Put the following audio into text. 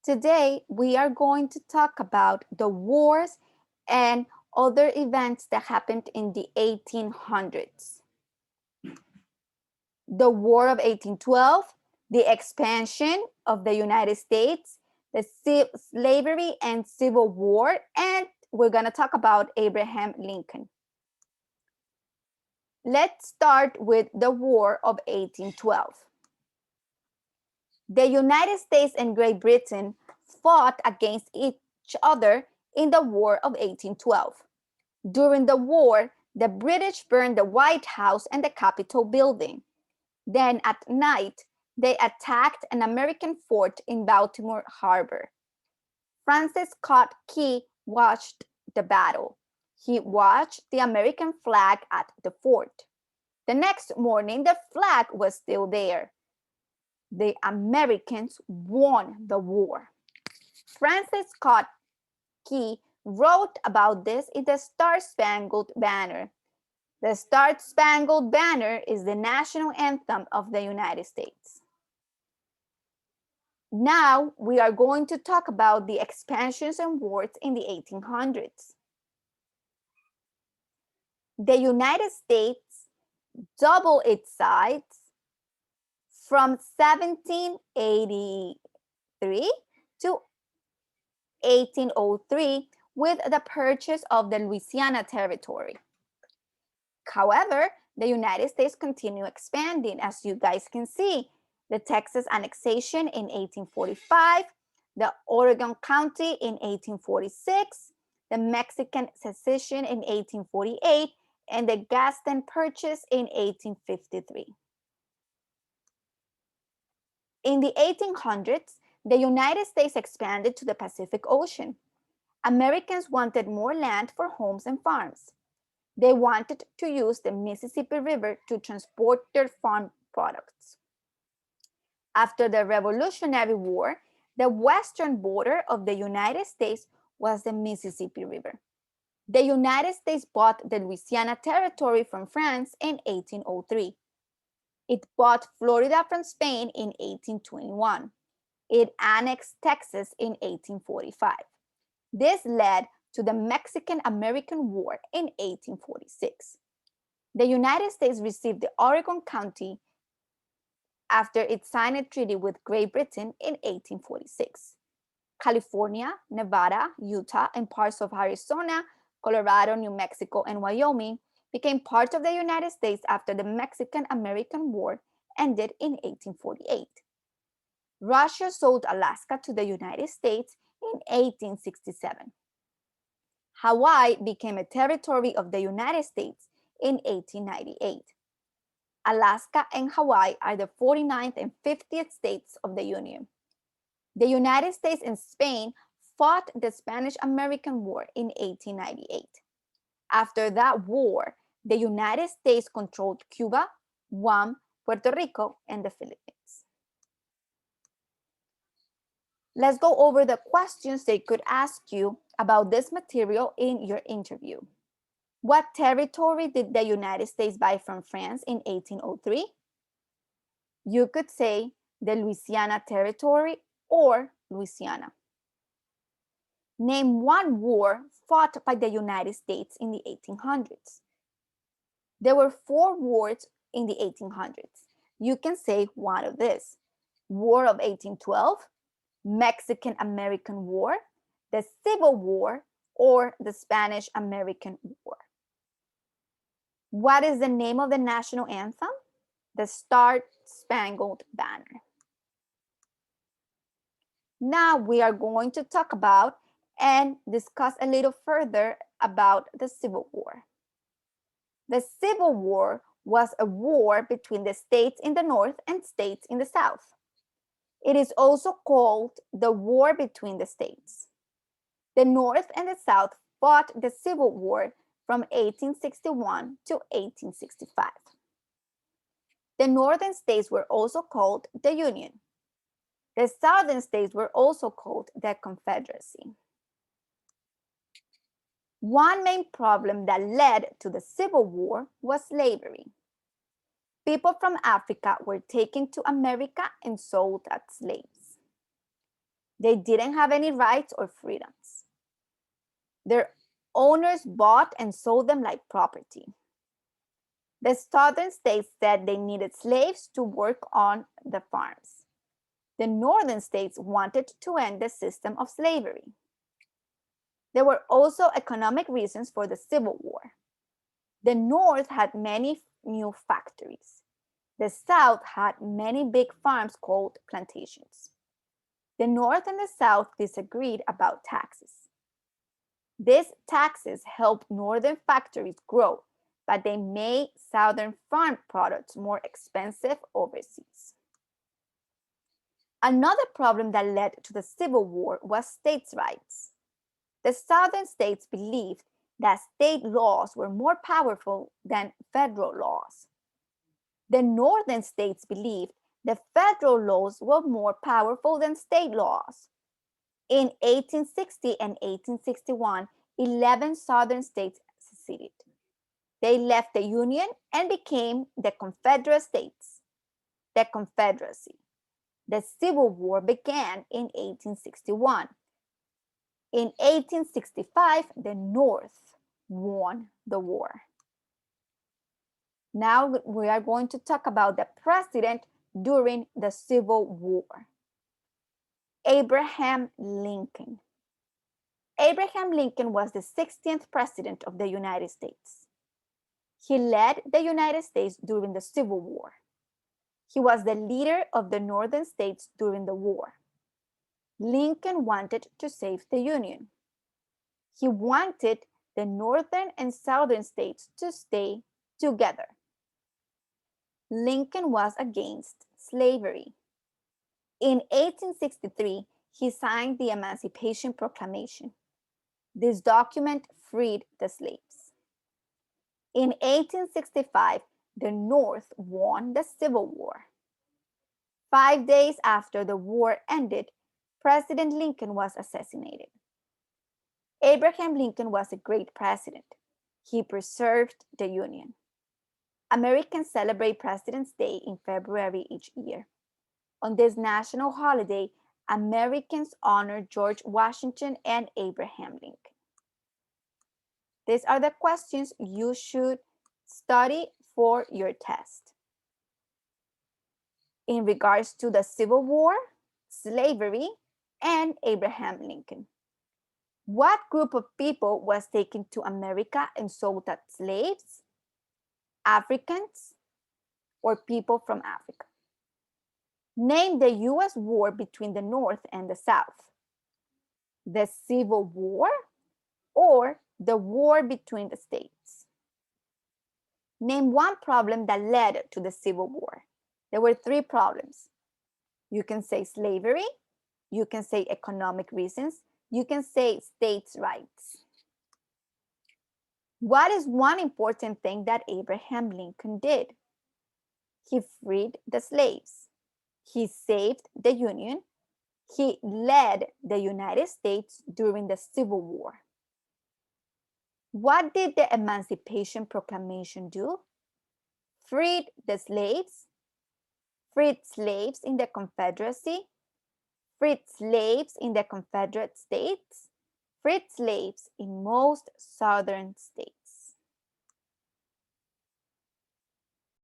Today, we are going to talk about the wars and other events that happened in the 1800s. The War of 1812, the expansion of the United States, the slavery and Civil War, and we're going to talk about Abraham Lincoln. Let's start with the War of 1812. The United States and Great Britain fought against each other in the War of 1812. During the war, the British burned the White House and the Capitol building. Then at night, they attacked an American fort in Baltimore Harbor. Francis Scott Key watched the battle. He watched the American flag at the fort. The next morning, the flag was still there. The Americans won the war. Francis Scott Key wrote about this in the Star-Spangled Banner. The Star-Spangled Banner is the national anthem of the United States. Now we are going to talk about the expansions and wars in the 1800s. The United States doubled its size from 1783 to 1803 with the purchase of the Louisiana Territory. However, the United States continued expanding, as you guys can see. The Texas annexation in 1845, the Oregon County in 1846, the Mexican secession in 1848, and the Gaston Purchase in 1853. In the 1800s, the United States expanded to the Pacific Ocean. Americans wanted more land for homes and farms. They wanted to use the Mississippi River to transport their farm products. After the Revolutionary War, the western border of the United States was the Mississippi River. The United States bought the Louisiana Territory from France in 1803. It bought Florida from Spain in 1821. It annexed Texas in 1845. This led to the Mexican-American War in 1846. The United States received the Oregon County after it signed a treaty with Great Britain in 1846. California, Nevada, Utah, and parts of Arizona, Colorado, New Mexico, and Wyoming became part of the United States after the Mexican-American War ended in 1848. Russia sold Alaska to the United States in 1867. Hawaii became a territory of the United States in 1898. Alaska and Hawaii are the 49th and 50th states of the Union. The United States and Spain fought the Spanish-American War in 1898. After that war, the United States controlled Cuba, Guam, Puerto Rico, and the Philippines. Let's go over the questions they could ask you about this material in your interview. What territory did the United States buy from France in 1803? You could say the Louisiana Territory or Louisiana. Name one war fought by the United States in the 1800s. There were 4 wars in the 1800s. You can say one of this: War of 1812, Mexican-American War, the Civil War, or the Spanish-American War. What is the name of the national anthem? The Star-Spangled Banner. Now we are going to talk about and discuss a little further about the Civil War. The Civil War was a war between the states in the north and states in the south. It is also called the War between the states. The North and the South fought the Civil War from 1861 to 1865. The northern states were also called the Union. The southern states were also called the Confederacy. One main problem that led to the Civil War was slavery. People from Africa were taken to America and sold as slaves. They didn't have any rights or freedoms. Their owners bought and sold them like property. The southern states said they needed slaves to work on the farms. The northern states wanted to end the system of slavery. There were also economic reasons for the Civil War. The North had many new factories. The South had many big farms called plantations. The North and the South disagreed about taxes. These taxes helped northern factories grow, but they made southern farm products more expensive overseas. Another problem that led to the Civil War was states' rights. The southern states believed that state laws were more powerful than federal laws. The northern states believed that federal laws were more powerful than state laws. In 1860 and 1861, 11 southern states seceded. They left the Union and became the Confederate States, the Confederacy. The Civil War began in 1861. In 1865, the North won the war. Now we are going to talk about the president during the Civil War. Abraham Lincoln. Abraham Lincoln was the 16th president of the United States. He led the United States during the Civil War. He was the leader of the northern states during the war. Lincoln wanted to save the Union. He wanted the northern and southern states to stay together. Lincoln was against slavery. In 1863, he signed the Emancipation Proclamation. This document freed the slaves. In 1865, the North won the Civil War. 5 days after the war ended, President Lincoln was assassinated. Abraham Lincoln was a great president. He preserved the Union. Americans celebrate President's Day in February each year. On this national holiday, Americans honor George Washington and Abraham Lincoln. These are the questions you should study for your test. In regards to the Civil War, slavery, and Abraham Lincoln. What group of people was taken to America and sold as slaves? Africans or people from Africa? Name the US war between the North and the South. The Civil War or the war between the states? Name one problem that led to the Civil War. There were 3 problems. You can say slavery, you can say economic reasons, you can say states' rights. What is one important thing that Abraham Lincoln did? He freed the slaves. He saved the Union. He led the United States during the Civil War. What did the Emancipation Proclamation do? Freed the slaves, freed slaves in the Confederacy, freed slaves in the Confederate States, freed slaves in most southern states.